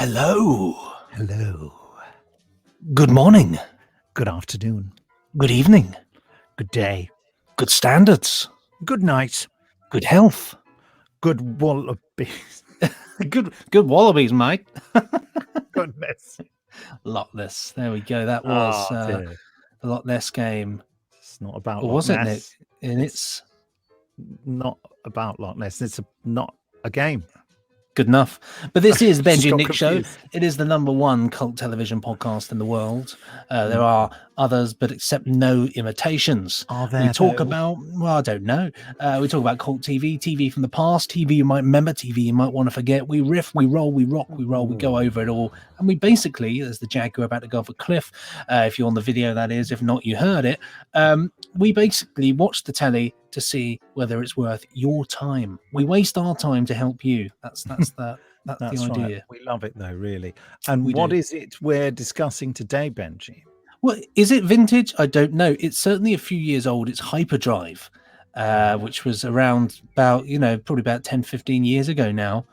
Hello. Hello. Good morning. Good afternoon. Good evening. Good day. Good standards. Good night. Good health. Good wallabies. Good wallabies, mate. Goodness. Loch Ness. There we go. That was dear. the Loch Ness game. It's not about Or Loch was it, Ness. Nick? And It's not about Loch Ness. It's not a game. good enough. But this is the Just Benji and got Nick Show. confused. It is the #1 cult television podcast in the world. There are others, but except no imitations. Are there? We talk though? about, well, I don't know. We talk about cult TV from the past, TV you might remember, TV you might want to forget. We riff, we roll, we rock, we roll, we go over it all. And we basically, as the Jaguar about to go off a cliff, if you're on the video, that is, if not, you heard it. We basically watch the telly to see whether it's worth your time. We waste our time to help you. That's the idea. Right. We love it though, really. And We what do. is it we're discussing today, Benji? Well, is it vintage? I don't know. It's certainly a few years old. It's Hyperdrive, which was around about, probably about 10, 15 years ago now.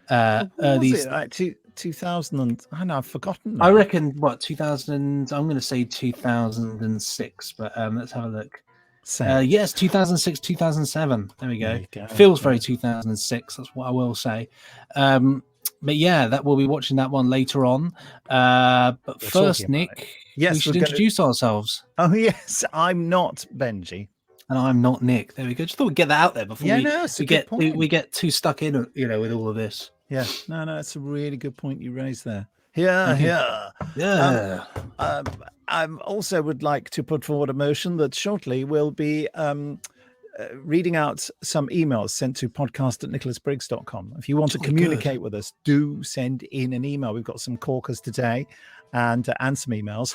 What was it? Like 2000 and I know, I've forgotten. I now. reckon, 2000, I'm going to say 2006, but let's have a look. Same. Yes, 2006, 2007. There we go. There you go. Feels very 2006. That's what I will say. But yeah, that we'll be watching that one later on. But We're first, talking about Nick, Yes, we should we're gonna- introduce ourselves. Oh yes, I'm not Benji. And I'm not Nick. There we go. Just thought we'd get that out there before it's a we good get point. we get too stuck in, with all of this. Yeah, no, it's a really good point you raised there. Yeah, Thank you. yeah. Yeah. I also would like to put forward a motion that shortly we'll be reading out some emails sent to podcast@nicholasbriggs.com. If you want to Jolly communicate with us, do send in an email. We've got some corkers today and some emails.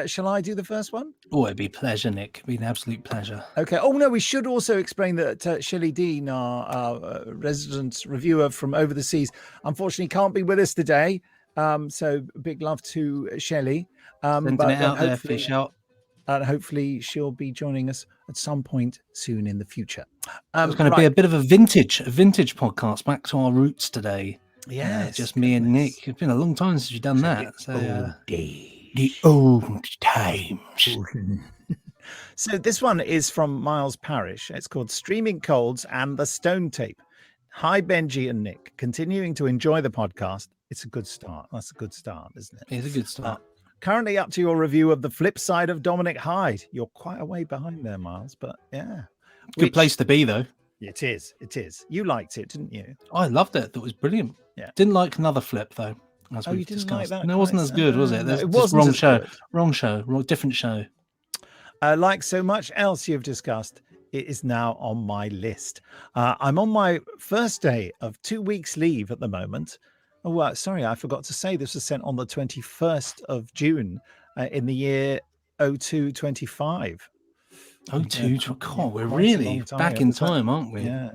Shall I do the first one? Oh, it'd be a pleasure, Nick. It'd be an absolute pleasure. Okay. Oh, no, we should also explain that Shelley Dean, our resident reviewer from over the seas, unfortunately can't be with us today. So big love to Shelley. Sending it out there, fish out. And hopefully she'll be joining us at some point soon in the future. It's going to be a bit of a vintage podcast, back to our roots today. Yeah, just me and Nick. It's been a long time since you've done that. So, the old times. So this one is from Miles Parrish. It's called Streaming Colds and the Stone Tape. Hi, Benji and Nick. Continuing to enjoy the podcast. It's a good start. That's a good start, isn't it? It's a good start. Currently up to your review of The Flip Side of Dominic Hyde. You're quite a way behind there, Miles, but yeah. Good place to be, though. It is. It is. You liked it, didn't you? I loved it. That was brilliant. Yeah. Didn't like Another Flip, though, as Oh, you we've didn't discussed. like that? No, it wasn't as good, was it? No, There's it just wasn't wrong as show. good. Wrong show. Different show. Like so much else you've discussed, it is now on my list. I'm on my first day of 2 weeks leave at the moment. Oh, sorry, I forgot to say this was sent on the 21st of June in the year 0225. Oh, God, we're quite a really long time back ago. in Is that- time, aren't we? Yeah.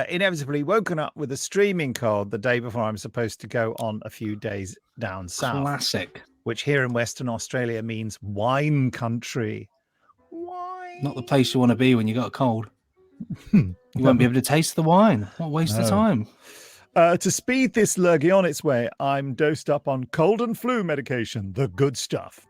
Inevitably woken up with a streaming cold the day before I'm supposed to go on a few days down south, Classic. which here in Western Australia means wine country. Wine. Not the place you want to be when you got a cold. You won't be able to taste the wine. What a waste of No. time. To speed this lurgy on its way, I'm dosed up on cold and flu medication, the good stuff.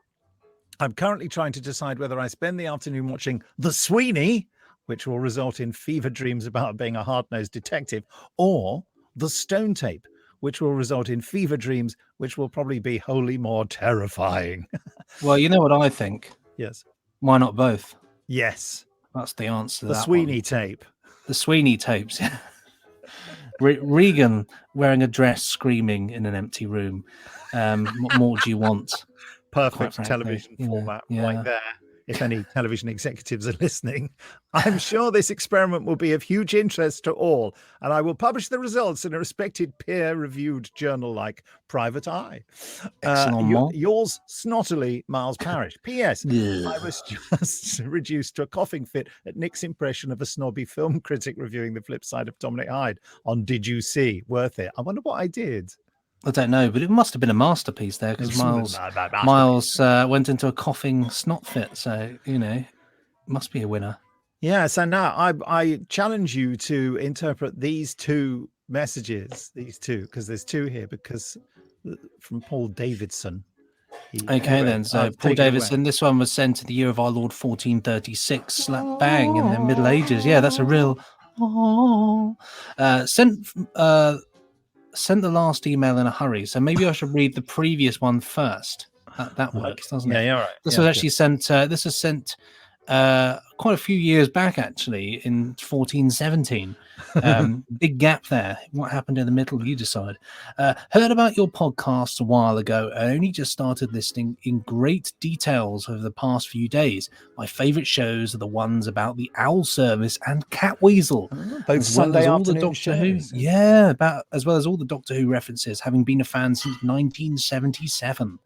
I'm currently trying to decide whether I spend the afternoon watching The Sweeney, which will result in fever dreams about being a hard-nosed detective, or The Stone Tape, which will result in fever dreams, which will probably be wholly more terrifying. Well, you know what I think? Yes. Why not both? Yes. That's the answer to The that Sweeney one. Tape. The Sweeney tapes. Regan wearing a dress, screaming in an empty room. What more do you want? Quite Perfect frankly, television yeah, format yeah. right there. If any television executives are listening, I'm sure this experiment will be of huge interest to all, and I will publish the results in a respected peer-reviewed journal like Private Eye. Excellent. Yours snottily, Miles Parrish. P.S. Ugh. I was just reduced to a coughing fit at Nick's impression of a snobby film critic reviewing The Flip Side of Dominic Hyde on Did You See? Worth it. I wonder what I did. I don't know, but it must have been a masterpiece there because Miles went into a coughing snot fit. So, must be a winner. Yeah. So now I challenge you to interpret these two messages, because there's two here, because from Paul Davidson. Okay, then. So Paul take it away. Davidson, this one was sent to the year of our Lord 1436, slap bang in the Middle Ages. Yeah, that's a real. Sent the last email in a hurry, so maybe I should read the previous one first. That works, doesn't it? Yeah, all right. This was actually sent. This was sent quite a few years back, actually, in 1417. Big gap there. What happened in the middle? You decide. Heard about your podcast a while ago. I only just started listening in great details over the past few days. My favourite shows are the ones about the Owl Service and Catweasel, both Sunday afternoon Doctor shows. Who. Yeah, as well as all the Doctor Who references, having been a fan since 1977.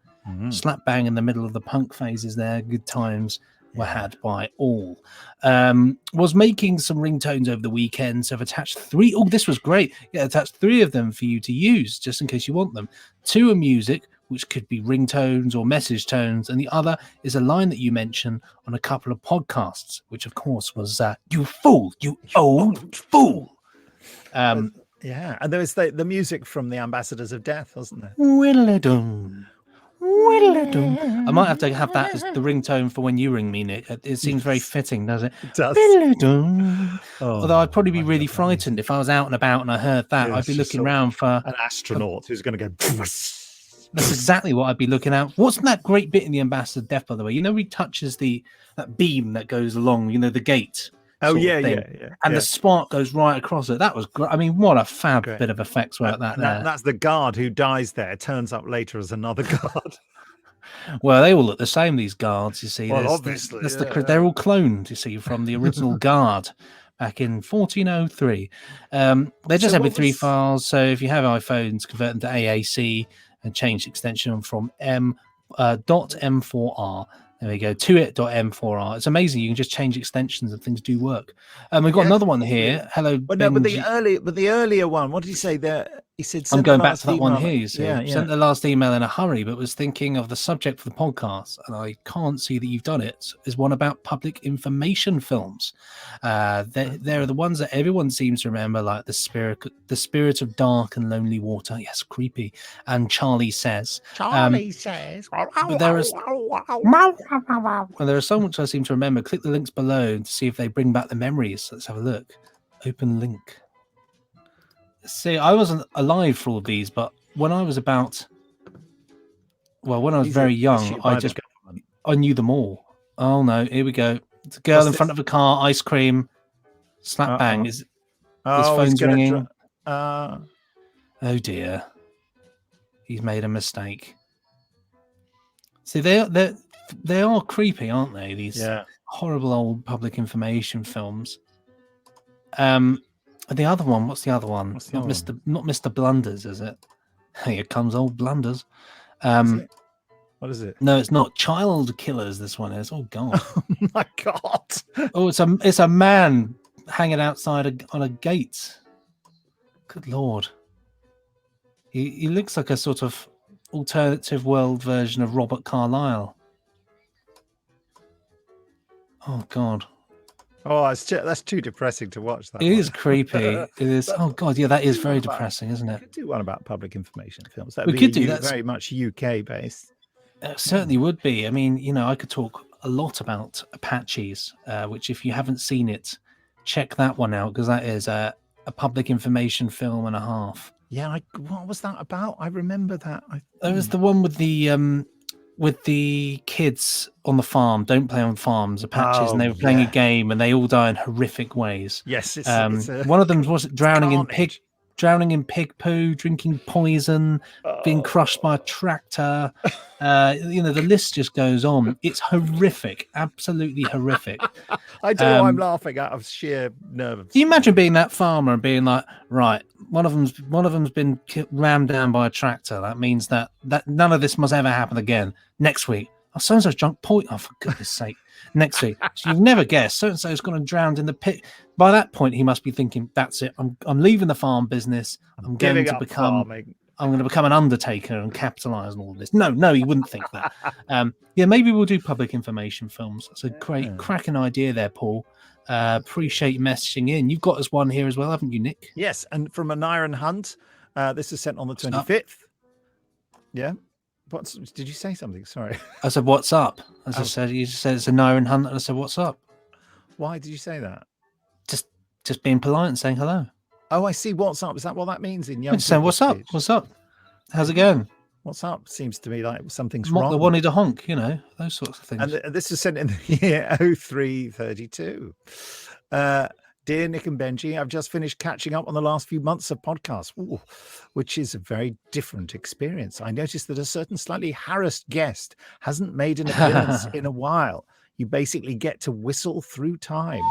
Slap bang in the middle of the punk phases there. Good times were had by all. Was making some ringtones over the weekend, so I've attached 3. Oh, this was great. Yeah, attached 3 of them for you to use, just in case you want them. 2 are music, which could be ringtones or message tones, and the other is a line that you mentioned on a couple of podcasts, which of course was "You fool, you old fool." Yeah, and there was the music from the Ambassadors of Death, wasn't there? I might have to have that as the ringtone for when you ring me, Nick. It seems very fitting, does it? It does. Although I'd probably be really frightened if I was out and about and I heard that. I'd be looking around for an astronaut who's going to go. That's exactly what I'd be looking out. What's that great bit in the Ambassador of Death, by the way? You know, he touches that beam that goes along, you know, the gate. Oh, yeah. And the spark goes right across it. That was great. I mean, what a fab bit of effects work that's the guard who dies there, turns up later as another guard. Well, they all look the same, these guards, you see. Well, obviously. They're all cloned, you see, from the original guard back in 1403. They're just MP3 files, so if you have iPhones, convert them to AAC and change the extension from .m4r. There we go, to it.m4r. It's amazing. You can just change extensions and things do work. We've got another one here. Hello, but no, but the earlier one, what did he say there? He said, I'm going back to that one here. Sent the last email in a hurry, but was thinking of the subject for the podcast, and I can't see that you've done it. Is one about public information films. There are the ones that everyone seems to remember, like the spirit of dark and lonely water. Yes, creepy. And Charlie Says. But there are some which I seem to remember. Click the links below to see if they bring back the memories. Let's have a look. Open link. See, I wasn't alive for all of these, but when I was very young, I knew them all. Oh no, here we go. It's a girl in front of a car, ice cream, slap bang. His phone's ringing. Oh dear, he's made a mistake. See, they are creepy, aren't they? These horrible old public information films. The other one, what's the other one? Not Mr. Blunders, is it? Here comes old Blunders. What is it? No, it's not. Child Killers, this one is. Oh god. Oh my god. Oh, it's a man hanging outside on a gate. Good lord. He looks like a sort of alternative world version of Robert Carlyle. Oh god. Oh, that's too depressing to watch. That it is creepy. It is. Oh god, yeah, that is very depressing, isn't it? We could do one about public information films. We could do that. Very much UK based. It certainly would be. I mean, you know, I could talk a lot about Apaches, which if you haven't seen it, check that one out, because that is a public information film and a half. Yeah, what was that about? I remember that. There was the one with the kids on the farm. Don't play on farms, Apaches, and they were playing a game, and they all die in horrific ways. Yes, one of them was drowning in pig poo, drinking poison, being crushed by a tractor. The list just goes on. It's horrific, absolutely horrific. I don't know. I'm laughing out of sheer nerves. Can you imagine being that farmer and being like, right, one of them's been rammed down by a tractor. That means that none of this must ever happen again. Next week, so and so's drunk point. Oh, for goodness sake! Next week, so you've never guessed. So and so's gone and drowned in the pit. By that point, he must be thinking, "That's it. I'm leaving the farm business. I'm going to become an undertaker and capitalize on all of this." No, he wouldn't think that. Maybe we'll do public information films. That's a great cracking idea there, Paul. Appreciate you messaging in. You've got us one here as well, haven't you, Nick? Yes, and from an Iron Hunt, this is sent on the What's up? 25th. Yeah. Did you say something? Sorry. I said, "What's up?" As I said, you just said it's an Iron Hunt, and I said, "What's up?" Why did you say that? Just being polite and saying hello. Oh, I see. What's up? Is that what that means in young? Just saying, "What's up? What's up? How's it going?" What's up? Seems to me like something's Mock wrong. the wanted to honk, those sorts of things. And this is sent in the year 0332. Dear Nick and Benji, I've just finished catching up on the last few months of podcasts, which is a very different experience. I noticed that a certain slightly harassed guest hasn't made an appearance in a while. You basically get to whistle through time.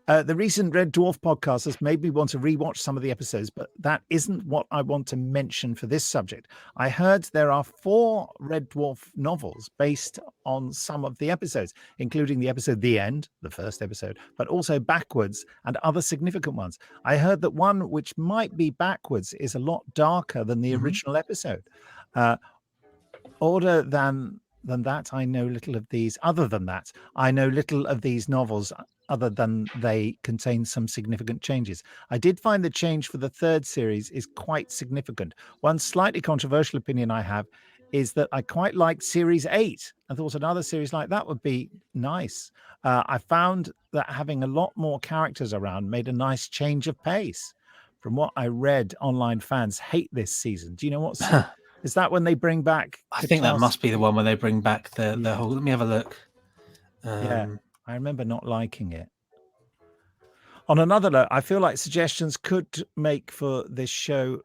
The recent Red Dwarf podcast has made me want to rewatch some of the episodes, but that isn't what I want to mention for this subject. I heard there are 4 Red Dwarf novels based on some of the episodes, including the episode The End, the first episode, but also Backwards and other significant ones. I heard that one which might be Backwards is a lot darker than the original episode. Other than that, I know little of these. Other than that, I know little of these novels, other than they contain some significant changes. I did find the change for the 3rd series is quite significant. One slightly controversial opinion I have is that I quite liked series 8. I thought another series like that would be nice. I found that having a lot more characters around made a nice change of pace. From what I read, online fans hate this season. Do you know what? Is that when they bring back? I think that must be the one where they bring back the whole. Let me have a look. Yeah, I remember not liking it. On another note, I feel like suggestions could make for this show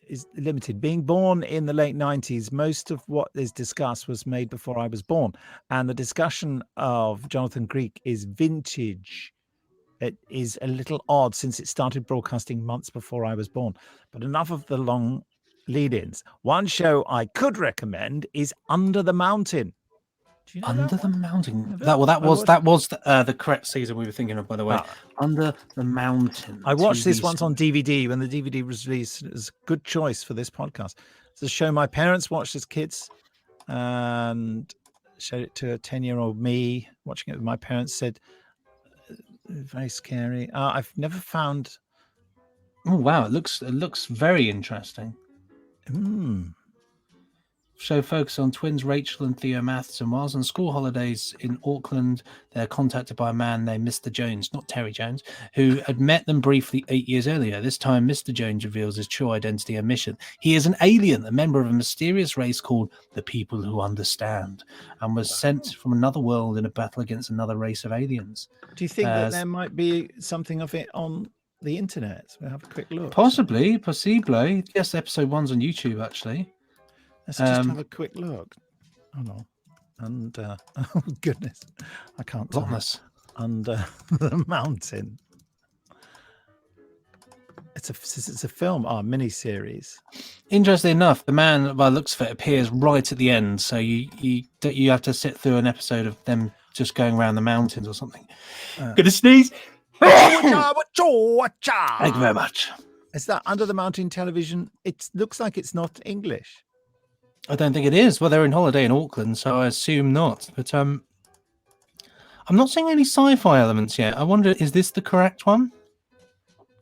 is limited. Being born in the late 90s, most of what is discussed was made before I was born. And the discussion of Jonathan Creek is vintage. It is a little odd since it started broadcasting months before I was born. But enough of the long lead-ins. One show I could recommend is Under the Mountain. Do you know Under the Mountain? Never? That was the correct season we were thinking of, by the way. Under the Mountain. I watched this once on DVD when the DVD was released. It was a good choice for this podcast. It's a show my parents watched as kids and showed it to a 10-year-old me. Watching it with my parents, said, very scary. I've never found... Oh, wow. It looks very interesting. Show focus on twins Rachel and Theo Matheson. Whilst on school holidays in Auckland, they're contacted by a man named Mr. Jones, not Terry Jones, who had met them briefly 8 years earlier. This time, Mr. Jones reveals his true identity and mission. He is an alien, a member of a mysterious race called the People Who Understand, and was sent from another world in a battle against another race of aliens. Do you think that there might be something of it on the internet? We'll have a quick look. Possibly. Yes, episode 1's on YouTube, actually. Let's just have a quick look. Oh no. And oh goodness. I can't tell. Under the Mountain. It's a film, mini-series. Interestingly enough, the man, by the looks of it, appears right at the end. So you have to sit through an episode of them just going around the mountains or something. Gonna sneeze. Thank you very much. Is that Under the Mountain television? It looks like it's not English. I don't think it is. Well, they're in holiday in Auckland, so I assume not. But I'm not seeing any sci-fi elements yet. I wonder, is this the correct one?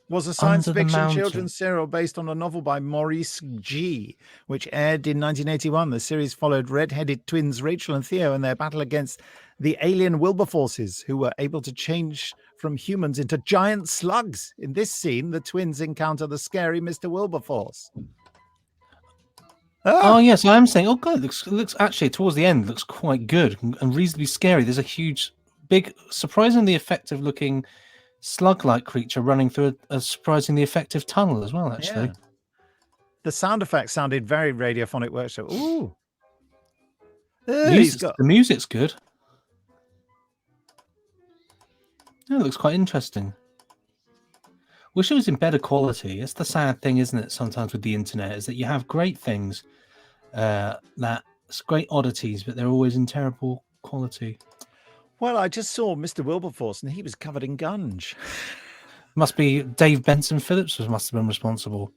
Was a science fiction children's serial based on a novel by Maurice G., which aired in 1981. The series followed red-headed twins Rachel and Theo in their battle against the alien Wilberforces, who were able to change from humans into giant slugs. In this scene, the twins encounter the scary Mr. Wilberforce. Oh yes, I am saying. Oh god, it looks actually towards the end looks quite good and reasonably scary. There's a huge, big, surprisingly effective looking slug-like creature running through a surprisingly effective tunnel as well. Actually, yeah. The sound effects sounded very Radiophonic Workshop. Ooh, the music's good. Yeah, it looks quite interesting. Wish it was in better quality. It's the sad thing, isn't it, sometimes with the internet, is that you have great things, great oddities, but they're always in terrible quality. Well, I just saw Mr. Wilberforce and he was covered in gunge. Must be Dave Benson Phillips must have been responsible.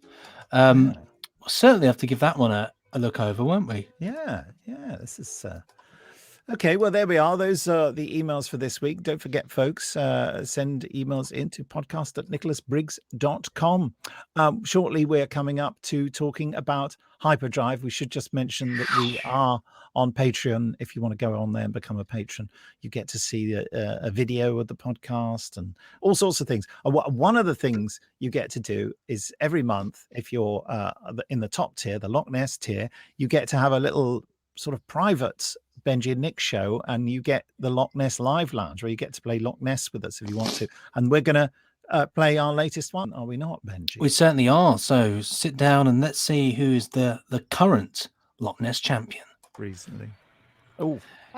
We'll certainly have to give that one a look over, won't we? Yeah. This is Okay, well, there we are. Those are the emails for this week. Don't forget, folks, send emails into podcast@nicholasbriggs.com. Shortly, we're coming up to talking about Hyperdrive. We should just mention that we are on Patreon. If you want to go on there and become a patron, you get to see a video of the podcast and all sorts of things. One of the things you get to do is every month, if you're in the top tier, the Loch Ness tier, you get to have a little sort of private Benji and Nick show, and you get the Loch Ness Live Lounge where you get to play Loch Ness with us if you want to. And we're going to play our latest one, are we not, Benji? We certainly are. So sit down and let's see who's the current Loch Ness champion. Recently.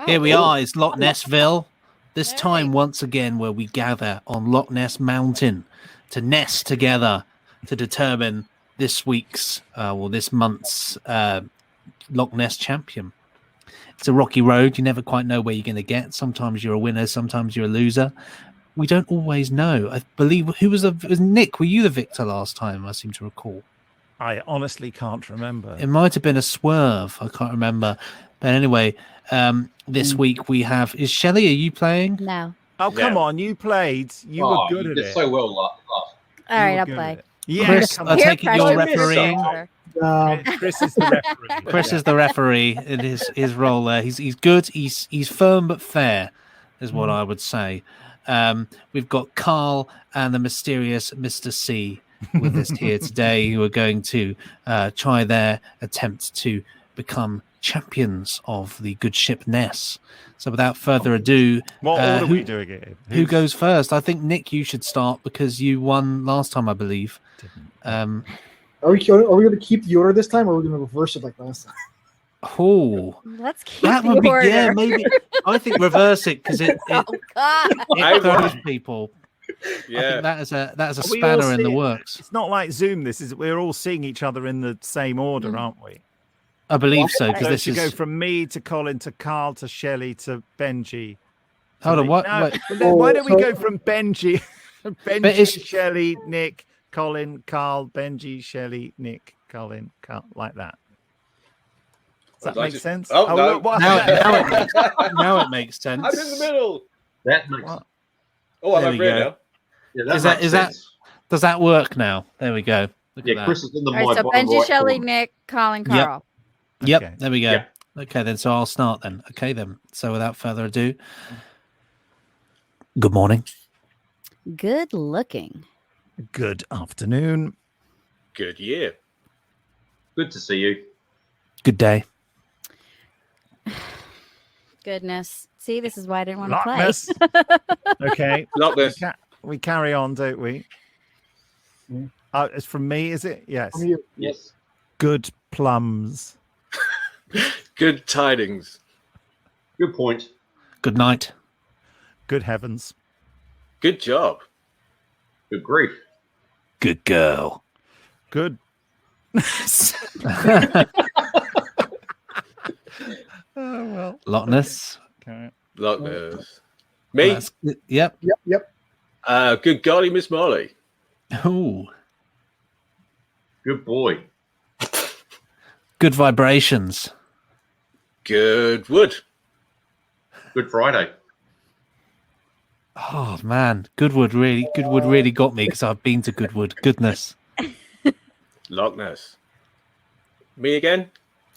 Here we are. It's Loch Nessville. This time, once again, where we gather on Loch Ness Mountain to nest together to determine this week's or this month's Loch Ness champion. It's a rocky road. You never quite know where you're going to get. Sometimes you're a winner. Sometimes you're a loser. We don't always know. I believe it was Nick. Were you the victor last time? I seem to recall. I honestly can't remember. It might have been a swerve. I can't remember. But anyway, this week we have. Is Shelley? Are you playing? No. Oh, come on. You played. You were good at it. So well last. All right, I'll play. Yeah, Chris, I take it you're refereeing. Chris is the referee. Chris is the referee in his role there. He's good. He's firm but fair, is what I would say. We've got Carl and the mysterious Mr. C with us here today, who are going to try their attempt to become champions of the good ship Ness. So without further ado, What order are we doing it in? Who goes first? I think, Nick, you should start because you won last time, I believe. Are we going to keep the order this time, or are we going to reverse it like last time? Oh, Let's keep that the would be order. yeah. Maybe I think reverse it because it Oh God! throws people. Yeah. I think that is a Are we spanner all in the seeing- works. It's not like Zoom. We're all seeing each other in the same order, aren't we? I believe so So because it this should is. go from me to Colin to Carl to Shelley to Benji. Hold on, what? No, Wait. but then why don't we go from Benji, it's- Shelley, Nick, Colin, Carl, Benji, Shelley, Nick, Colin, Carl, like that. Does that make sense? Oh, no. look, what now happened? now it makes sense. I'm in the middle. That makes What? Oh, I'm There over we here go. now. yeah, that Is that- makes is that- sense. Does that work now? There we go. Look at Yeah, that. Chris is in the All right, so bottom Benji, right Shelley, corner. Nick, Colin, Yep. Carl. Yep, Okay. there we go. Yeah. Okay, then so I'll start then. Okay, then. So without further ado, good morning. Good looking. Good afternoon. Good year. Good to see you. Good day. Goodness. See, this is why I didn't want to Loch play. Ness. Okay. Loch Ness. We carry on, don't we? Yeah. It's from me, is it? Yes. From you. Yes. Good plums. Good tidings. Good point. Good night. Good heavens. Good job. Good grief. Good girl. Good. Oh, well. Loch Ness. Okay. Loch Ness. Me. That's good. Yep. Yep. Good golly, Miss Molly. Ooh. Good boy. Good vibrations. Good wood. Good Friday. Oh man, Goodwood really got me because I've been to Goodwood. Goodness. Loch Ness. Me again.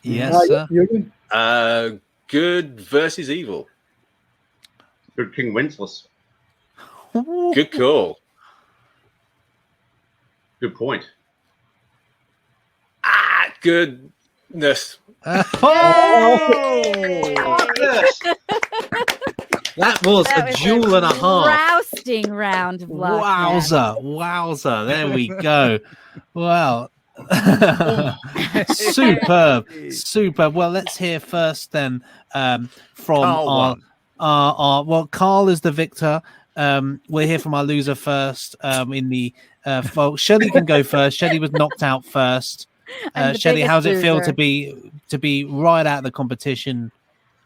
Yes, Yeah, sir. you again? Good versus evil. Good King Wenceslas. Good call. Good point. Goodness. Yes. That was That a was duel and a half. Rousting round of Loch Ness. Wowza. There we go. Wow. Superb. Well, let's hear first then from Carl our well, Carl is the victor. We'll hear from our loser first. In the Shelley can go first. Shelley was knocked out first. I'm the Shelley, biggest how's it feel loser. to be right out of the competition?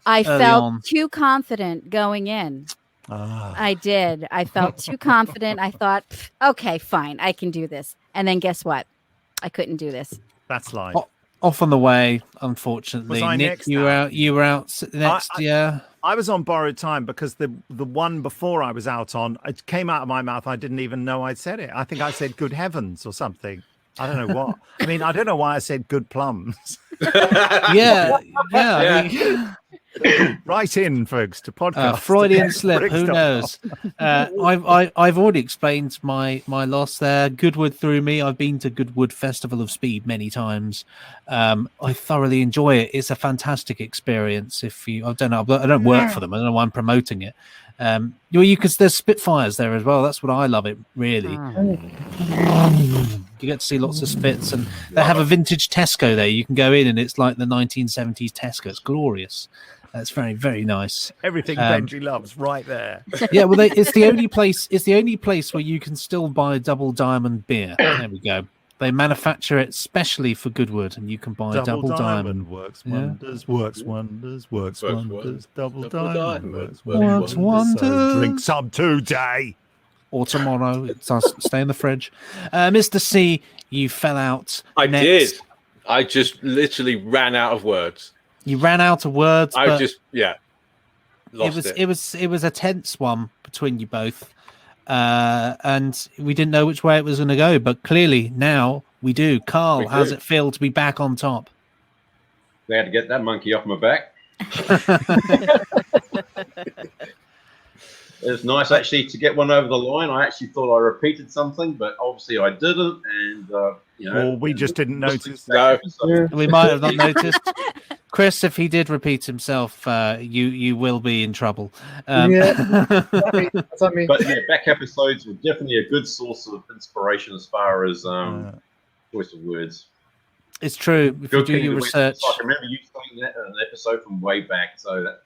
I early felt on? too confident going in. I did. I felt too confident. I thought, "Pff, okay, fine, I can do this. And then guess what? I couldn't do this. That's life. Oh, off on the way. Unfortunately, Was I Nick, next you were out? out. You were out next. Yeah. I was on borrowed time because the one before I was out on, it came out of my mouth. I didn't even know I'd said it. I think I said "good heavens" or something. I don't know what. I mean, I don't know why I said "good plums." Yeah. I mean, Write in, folks, to podcast. Freudian slip. Who Bricks.com. knows? I've already explained my loss there. Goodwood threw me. I've been to Goodwood Festival of Speed many times. I thoroughly enjoy it. It's a fantastic experience. If you, I don't know, I don't work for them. I don't know why I'm promoting it. You because there's Spitfires there as well. That's what I love it really. You get to see lots of Spits, and they have a vintage Tesco there. You can go in, and it's like the 1970s Tesco. It's glorious. It's very, very nice. Everything Benji loves, right there. Yeah, well, it's the only place. It's the only place where you can still buy double diamond beer. There we go. They manufacture it specially for Goodwood, and you can buy double diamond. Works wonders, works wonders, works wonders. Double diamond works Works wonders. So wonders. drink some today. Or tomorrow. It does stay in the fridge. Mr. C, you fell out. I next. did. I just literally ran out of words. You ran out of words. I but just lost it. It was a tense one between you both, and we didn't know which way it was going to go. But clearly now we do. Carl, how's it feel to be back on top? They had to get that monkey off my back. It's nice actually to get one over the line. I actually thought I repeated something, but obviously I didn't. And Well, we just didn't notice. No. We might have not noticed. Chris, if he did repeat himself, you will be in trouble. Yeah, that's not me. But yeah, back episodes were definitely a good source of inspiration as far as choice of words. It's true. If you do your research, I can remember you saying that in an episode from way back. So that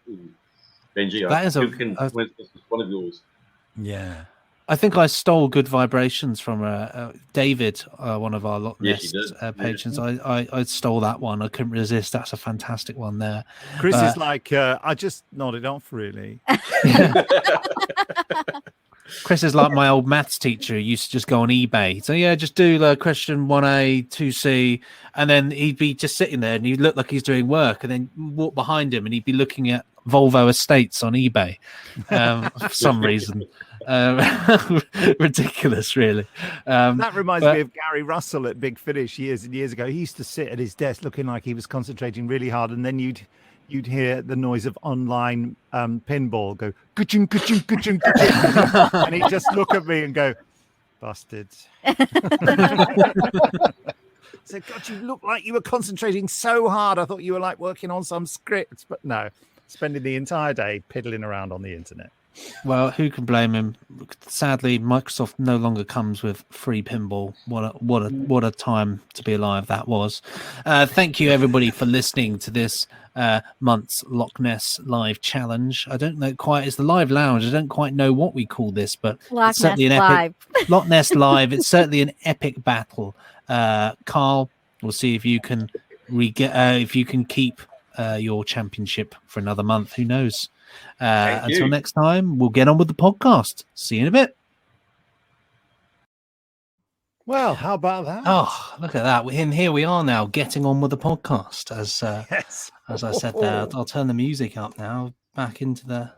Benji, That is one of yours. Yeah. I think I stole Good Vibrations from David, one of our Loch Yes, Ness you did. patrons. I stole that one. I couldn't resist. That's a fantastic one there. Chris is like, I just nodded off, really. Chris is like my old maths teacher who used to just go on eBay. So yeah, just do the question 1A, 2C, and then he'd be just sitting there and he'd look like he's doing work, and then walk behind him and he'd be looking at Volvo estates on eBay for some reason. Ridiculous, really. That reminds me of Gary Russell at Big Finish years and years ago. He used to sit at his desk looking like he was concentrating really hard, and then you'd hear the noise of online pinball go ka-ching, ka-ching, ka-ching, ka-ching. And he'd just look at me and go, bastards. So, God, you look like you were concentrating so hard. I thought you were like working on some script, but no, spending the entire day piddling around on the internet. Well, who can blame him? Sadly, Microsoft no longer comes with free pinball. What a time to be alive that was. Thank you, everybody, for listening to this month's Loch Ness Live Challenge. I don't know quite. It's the Live Lounge. I don't quite know what we call this, but it's certainly an epic Loch Ness Live. It's certainly an epic battle. Carl, we'll see if you can keep your championship for another month. Who knows? Until next time, we'll get on with the podcast. See you in a bit. Well, how about that? Oh, look at that. And here we are now, getting on with the podcast. As I said there, I'll turn the music up now, back into the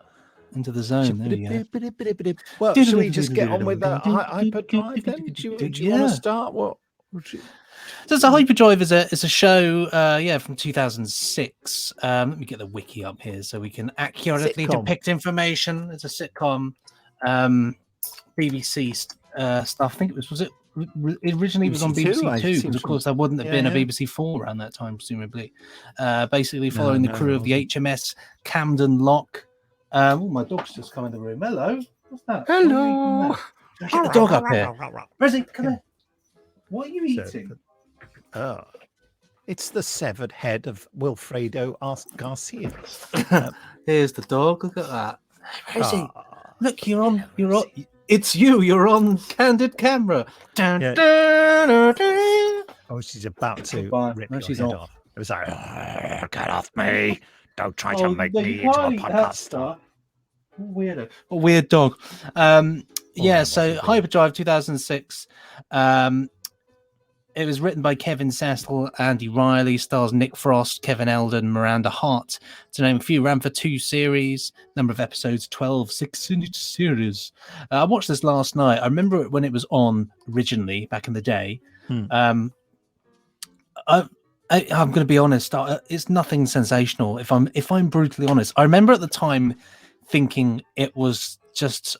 zone. There we go. Well, should we just get on with the Hyperdrive then? Do you want to start? What? So it's a Hyperdrive is a show, from 2006. Let me get the wiki up here so we can accurately depict information. It's a sitcom, BBC stuff. I think it originally was on BBC Two, because of course there wouldn't have been a BBC Four around that time, presumably. Basically following the crew of the HMS Camden Lock. My dog's just come in the room. Hello, what's that? Hello. Get the dog up here. Rosie, come here. What are you eating? It's the severed head of Wilfredo Garcia. Here's the dog. Look at that. Rosie, look, you're on. It's you. You're on candid camera. Dun, dun, dun, dun. Oh, she's about to rip your she's head off. off. It was like, get off me! Don't try to make me into a podcast star. Weirdo. A weird dog. So Hyperdrive 2006. It was written by Kevin Cecil, Andy Riley, stars Nick Frost, Kevin Eldon, Miranda Hart, to name a few. Ran for 2 series, number of episodes 12, 6 series. I watched this last night. I remember it when it was on originally back in the day. I'm going to be honest. It's nothing sensational. If I'm brutally honest, I remember at the time thinking it was just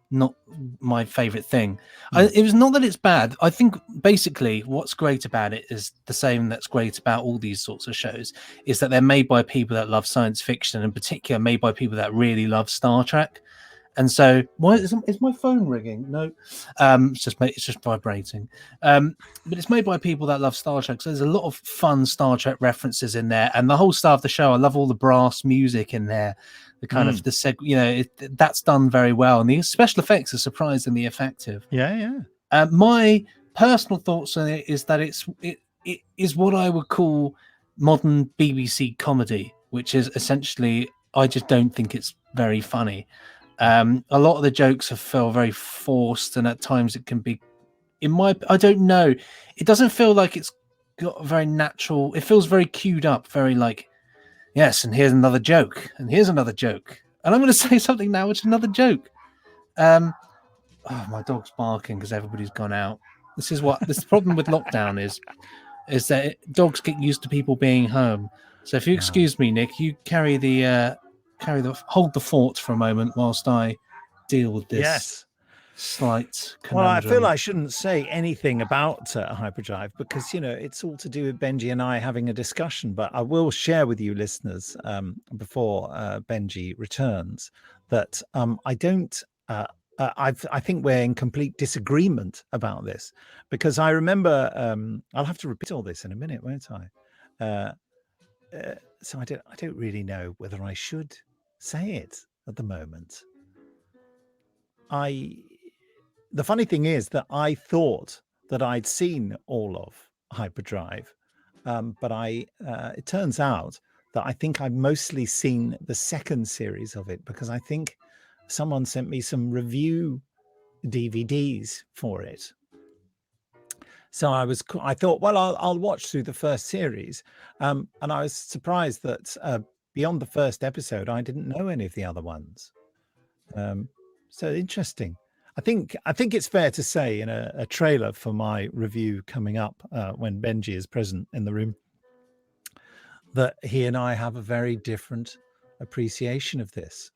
not my favorite thing. It was not that it's bad. I think basically what's great about it is the same that's great about all these sorts of shows, is that they're made by people that love science fiction, and in particular made by people that really love Star Trek. And so, why is my phone ringing? No, it's just vibrating. But it's made by people that love Star Trek. So there's a lot of fun Star Trek references in there, and the whole style of the show. I love all the brass music in there. The kind of that's done very well, and the special effects are surprisingly effective. Yeah. My personal thoughts on it is that it is what I would call modern BBC comedy, which is essentially, I just don't think it's very funny. A lot of the jokes have felt very forced, and at times it can be, I don't know, it doesn't feel like it's got a very natural. It feels very queued up, very like, yes, and here's another joke, and here's another joke, and I'm going to say something now, which is another joke. My dog's barking because everybody's gone out. This is the problem with lockdown is that dogs get used to people being home. So if you excuse me, Nick, you hold the fort for a moment whilst I deal with this slight conundrum. Well, I feel I shouldn't say anything about Hyperdrive because, it's all to do with Benji and I having a discussion, but I will share with you listeners before Benji returns that I think we're in complete disagreement about this, because I remember, I'll have to repeat all this in a minute, won't I? So I don't really know whether I should say it at the moment. The funny thing is that I thought that I'd seen all of Hyperdrive, but it turns out that I think I've mostly seen the second series of it, because I think someone sent me some review DVDs for it. So I thought, well, I'll watch through the first series, and I was surprised that beyond the first episode, I didn't know any of the other ones. So interesting. I think it's fair to say in a trailer for my review coming up when Benji is present in the room that he and I have a very different appreciation of this.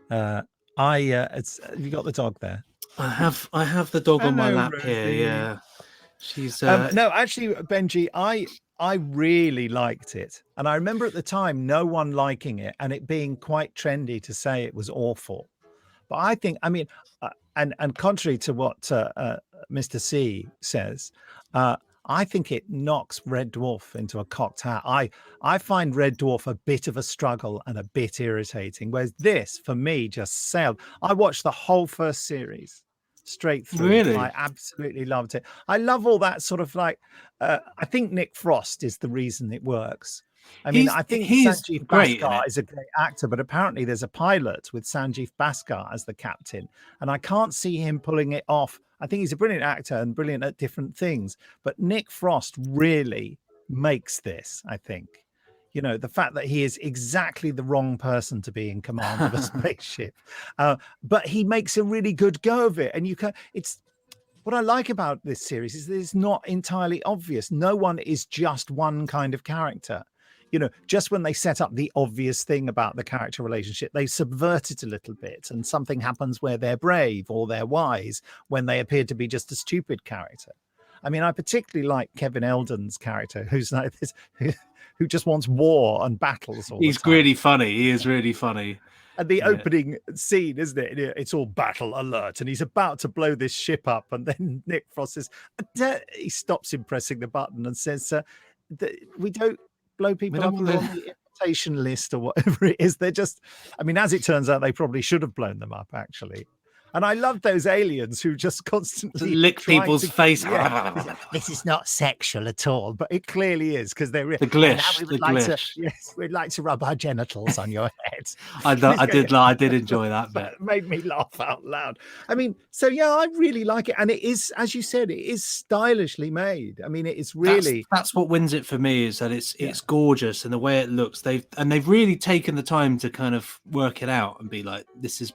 Have you got the dog there? I have the dog on my lap here. Yeah, she's no, actually, Benji, I really liked it, and I remember at the time no one liking it and it being quite trendy to say it was awful. But I think, and contrary to what Mr. C says, I think it knocks Red Dwarf into a cocked hat. I find Red Dwarf a bit of a struggle and a bit irritating, whereas this, for me, just sailed. I watched the whole first series straight through. Really? I absolutely loved it. I love all that sort of like, I think Nick Frost is the reason it works. I think Sanjeev Bhaskar is a great actor, but apparently there's a pilot with Sanjeev Bhaskar as the captain, and I can't see him pulling it off. I think he's a brilliant actor and brilliant at different things, but Nick Frost really makes this, I think. The fact that he is exactly the wrong person to be in command of a spaceship, but he makes a really good go of it. And what I like about this series is that it's not entirely obvious. No one is just one kind of character. Just when they set up the obvious thing about the character relationship, they subvert it a little bit, and something happens where they're brave or they're wise when they appear to be just a stupid character. I particularly like Kevin Eldon's character, who's like this, who just wants war and battles all the time. He's really funny. He is really funny. And the opening scene, isn't it? It's all battle alert, and he's about to blow this ship up, and then Nick Frost says, he stops him pressing the button and says, we don't blow people up on the invitation list or whatever it is. They're just, as it turns out, they probably should have blown them up, actually. And I love those aliens who just constantly lick people's face. Yeah, this is not sexual at all, but it clearly is because they're The glish. Yes, we'd like to rub our genitals on your head. I did enjoy that bit. It made me laugh out loud. I mean, so yeah, I really like it, and it is, as you said, it is stylishly made. I mean, it is really that's what wins it for me, is that it's gorgeous, and the way it looks. They've really taken the time to kind of work it out and be like, this is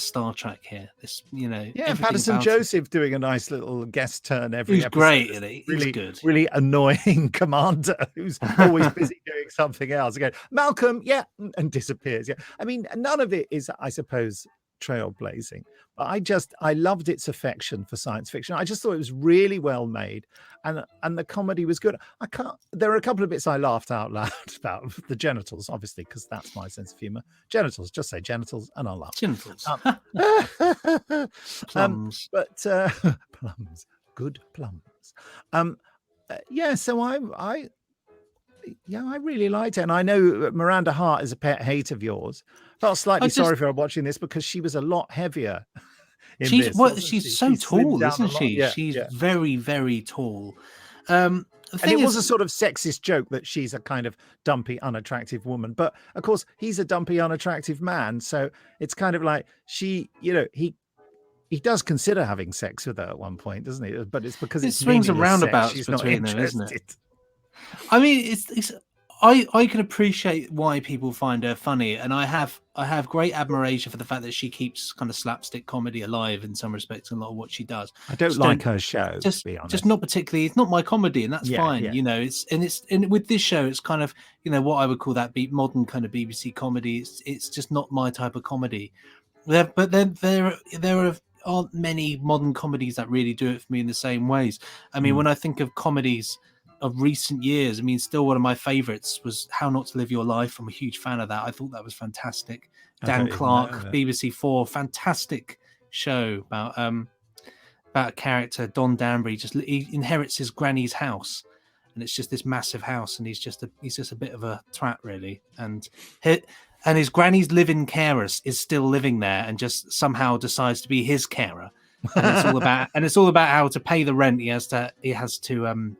Star Trek here. This, Patterson Joseph doing a nice little guest turn every episode. Great, isn't he? Really He's good. Really annoying commander who's always busy doing something else. Again, Malcolm, and disappears. Yeah, I mean, none of it is, I suppose, trailblazing, but I loved its affection for science fiction. I just thought it was really well made, and the comedy was good. There are a couple of bits I laughed out loud about. The genitals, obviously, because that's my sense of humor. Genitals, just say genitals and I'll laugh. Genitals. Plums. Plums, good plums. So I really liked it, and I know Miranda Hart is a pet hate of yours. Felt slightly sorry for her watching this because she was a lot heavier. She's so tall, isn't she? Yeah, she's very, very tall. And it was a sort of sexist joke that she's a kind of dumpy, unattractive woman, but of course he's a dumpy, unattractive man. So it's kind of like he does consider having sex with her at one point, doesn't he? But it's because it swings and roundabouts between them, isn't it? I mean, I can appreciate why people find her funny, and I have great admiration for the fact that she keeps kind of slapstick comedy alive in some respects in a lot of what she does. I don't like her show, to be honest. Just not particularly. It's not my comedy, and that's fine. Yeah. And with this show, it's kind of what I would call that modern kind of BBC comedy. It's just not my type of comedy. But then there aren't many modern comedies that really do it for me in the same ways. I mean, when I think of comedies of recent years, I mean, still one of my favorites was How Not to Live Your Life. I'm a huge fan of that. I thought that was fantastic. Dan Clark, BBC 4, fantastic show about a character, Don Danbury. He inherits his granny's house, and it's just this massive house, and he's just a bit of a twat, really. And his granny's live-in carer is still living there, and just somehow decides to be his carer. And it's all about how to pay the rent. He has to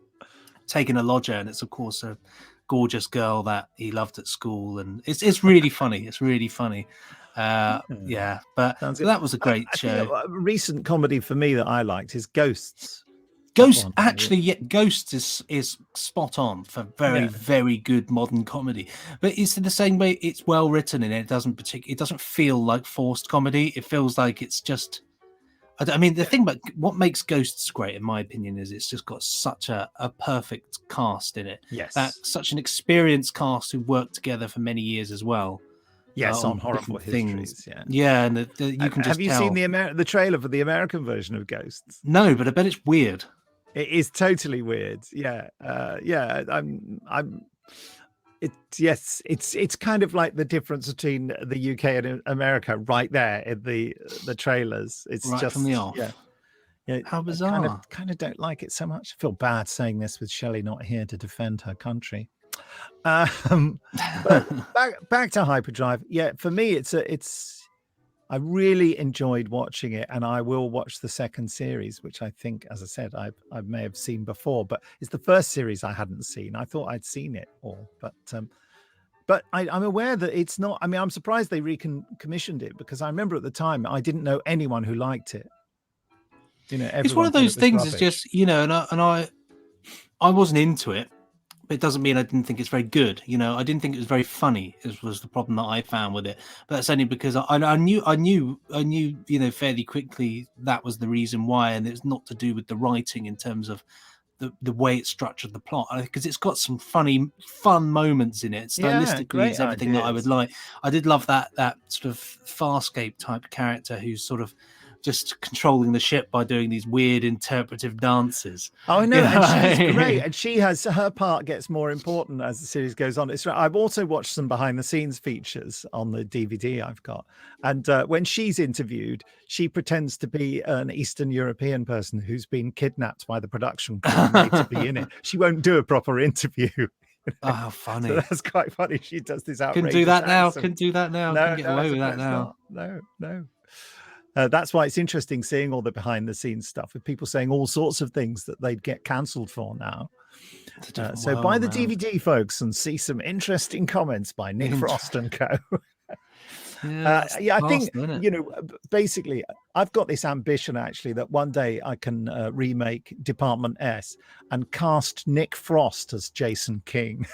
taking a lodger, and it's of course a gorgeous girl that he loved at school, and it's really funny. It's really funny. But that was a great show. A recent comedy for me that I liked is Ghosts. Ghosts is spot on for very very good modern comedy, but it's in the same way. It's well written, and it doesn't feel like forced comedy. It feels like it's just. I mean, the thing about what makes Ghosts great, in my opinion, is it's just got such a perfect cast in it. Yes. Such an experienced cast who worked together for many years as well. Yes, on horrible things. Histories. Yeah, and you can just have you seen the trailer for the American version of Ghosts? No, but I bet it's weird. It is totally weird. Yeah. It's kind of like the difference between the UK and America right there in the trailers. It's right just from the off. Yeah. How bizarre. I kind of don't like it so much. I feel bad saying this with Shelley not here to defend her country. But back to Hyperdrive. Yeah, for me I really enjoyed watching it, and I will watch the second series, which I think, as I said, I may have seen before, but it's the first series I hadn't seen. I thought I'd seen it all, but I'm aware that it's not. I mean, I'm surprised they commissioned it, because I remember at the time I didn't know anyone who liked it. It's one of those things. It's just and I wasn't into it. But it doesn't mean I didn't think it's very good. I didn't think it was very funny. Was the problem that I found with it. But that's only because I knew fairly quickly that was the reason why, and it's not to do with the writing in terms of the way it's structured the plot, because it's got some fun moments in it. Stylistically, it's everything that I would like. I did love that sort of Farscape type character who's sort of just controlling the ship by doing these weird interpretive dances. Oh, I know, and she's great. And her part gets more important as the series goes on. I've also watched some behind the scenes features on the DVD I've got. And when she's interviewed, she pretends to be an Eastern European person who's been kidnapped by the production crew made to be in it. She won't do a proper interview. Oh, how funny. So that's quite funny. She does this outrageous Couldn't do that now. accent. Couldn't do that now. Couldn't get away with that now. No. That's why it's interesting seeing all the behind the scenes stuff with people saying all sorts of things that they'd get cancelled for now. So buy the DVD, folks, and see some interesting comments by Nick Frost and co. I think, basically, I've got this ambition, actually, that one day I can remake Department S and cast Nick Frost as Jason King.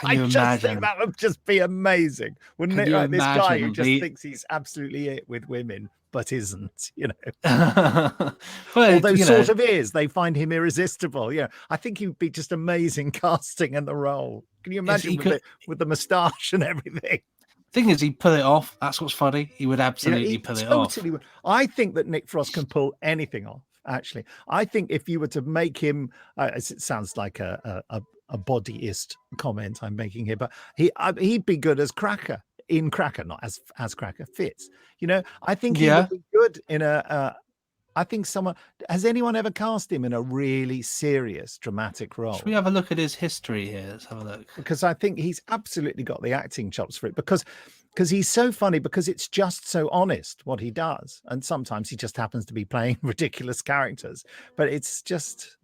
I just think that would just be amazing. Wouldn't it? Like this guy who just thinks he's absolutely it with women, but isn't, Although sort of is. They find him irresistible. I think he would be just amazing casting in the role. Can you imagine with the moustache and everything? Thing is, he'd pull it off. That's what's funny. He would absolutely pull it off. I think that Nick Frost can pull anything off. Actually, I think if you were to make him, it sounds like a bodyist comment I'm making here, but he'd be good as Cracker in Cracker, not as Cracker fits. I think he would be good in I think has anyone ever cast him in a really serious, dramatic role? Should we have a look at his history here? Let's have a look. Because I think he's absolutely got the acting chops for it, because he's so funny, because it's just so honest what he does. And sometimes he just happens to be playing ridiculous characters, but it's just,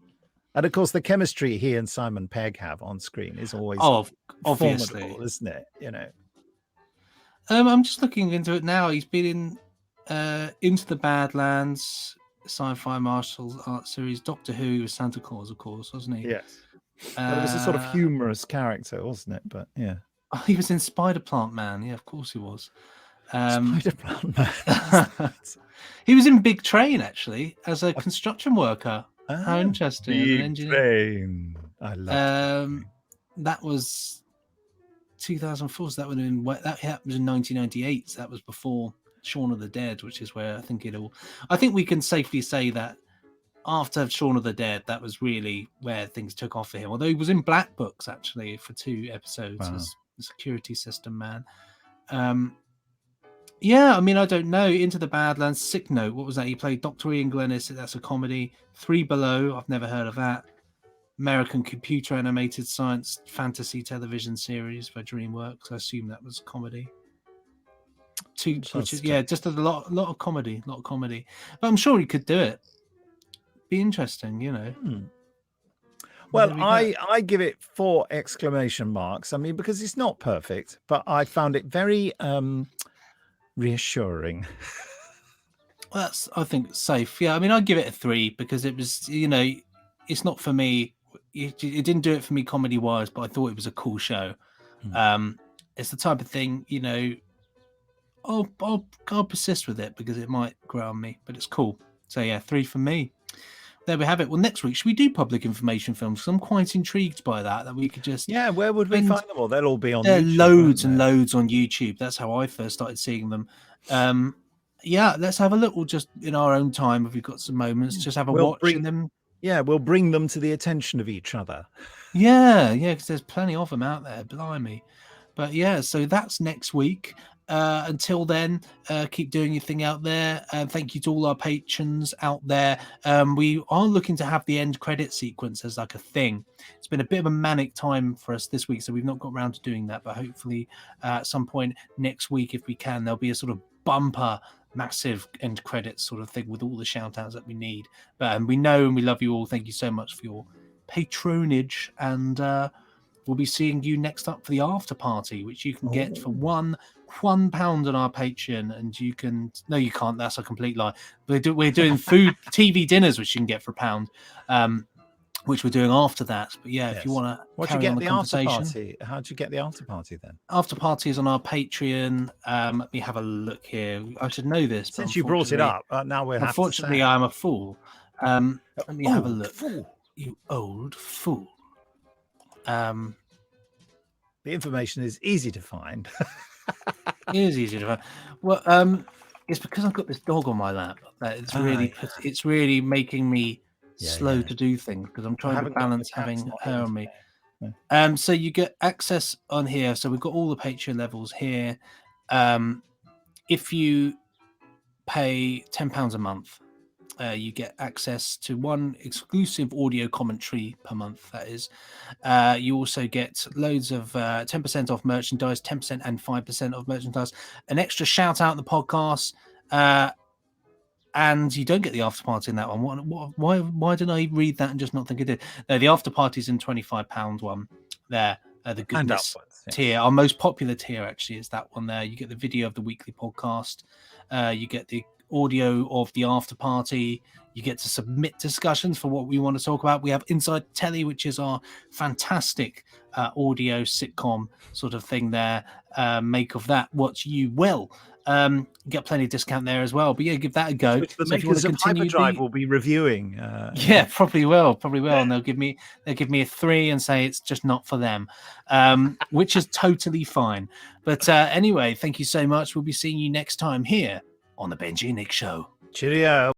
and of course the chemistry he and Simon Pegg have on screen is always obviously, isn't it? I'm just looking into it now. He's been in Into the Badlands, sci-fi martial arts series, Doctor Who with Santa Claus, of course, wasn't he? Yes. But it was a sort of humorous character, wasn't it? But yeah. Oh, he was in Spider Plant Man. Yeah, of course he was. Spider Plant Man. He was in Big Train, actually, as a construction worker. How interesting. Big Train. I love it. That was 2004. So that would have been, that happened in 1998. So that was before Shaun of the Dead, which is where I think we can safely say that after Shaun of the Dead, that was really where things took off for him. Although he was in Black Books, actually, for 2 episodes as the security system man. I don't know. Into the Badlands, Sick Note, what was that? He played Dr. Ian Glennis. That's a comedy. 3 Below, I've never heard of that. American computer animated science fantasy television series for DreamWorks. I assume that was comedy. Which is just a lot of comedy, But I'm sure he could do it. Be interesting, Well, I give it 4 exclamation marks. I mean, because it's not perfect, but I found it very reassuring. Well, that's, I think, safe. Yeah, I mean, I'd give it a 3 because it was, it's not for me. It didn't do it for me comedy wise, but I thought it was a cool show. It's the type of thing, I'll persist with it because it might grow on me, but it's cool. So yeah, 3 for me. There we have it. Well, next week, should we do public information films? Because I'm quite intrigued by that we could just... Yeah, where would we find them all? They'll all be on YouTube. YouTube, loads and loads on YouTube. That's how I first started seeing them. Let's have a little just in our own time, if we've got some moments, just have a watch in them. Yeah, we'll bring them to the attention of each other. Yeah, because there's plenty of them out there, blimey. But yeah, so that's next week. Until then, keep doing your thing out there. Thank you to all our patrons out there. We are looking to have the end credit sequence as like a thing. It's been a bit of a manic time for us this week, so we've not got around to doing that. But hopefully at some point next week, if we can, there'll be a sort of bumper, massive end credits sort of thing with all the shout outs that we need. But we know and we love you all. Thank you so much for your patronage. And we'll be seeing you next up for the after party, which you can get for £1 on our Patreon, and you can you can't. That's a complete lie. We're doing food TV dinners, which you can get for £1, which we're doing after that. But yeah, if you want to, what do you get the after party? How do you get the after party then? After party is on our Patreon. Let me have a look here. I should know this since you brought it up. Now we're unfortunately I'm a fool. Let me have a look. Fool. You old fool. The information is easy to find. It is easy to find. Well, it's because I've got this dog on my lap that it's really making me slow to do things because I'm trying to balance having her on me. Yeah. So you get access on here. So we've got all the Patreon levels here. If you pay £10 a month, you get access to 1 exclusive audio commentary per month. That is, you also get loads of 10% off merchandise, 10% and 5% off merchandise, an extra shout out in the podcast, and you don't get the after party in that one. Why didn't I read that and just not think I did? No, the after party's in £25 one there. The goodness tier, our most popular tier actually is that one there. You get the video of the weekly podcast, you get the audio of the after party, you get to submit discussions for what we want to talk about. We have Inside Telly, which is our fantastic audio sitcom sort of thing there. Make of that what you will. Get plenty of discount there as well, but yeah, give that a go. Which the makers of Hyperdrive will be reviewing. Yeah, probably will, and they'll give me a 3 and say it's just not for them, which is totally fine. But anyway, thank you so much. We'll be seeing you next time here on the Benji and Nick Show. Cheerio.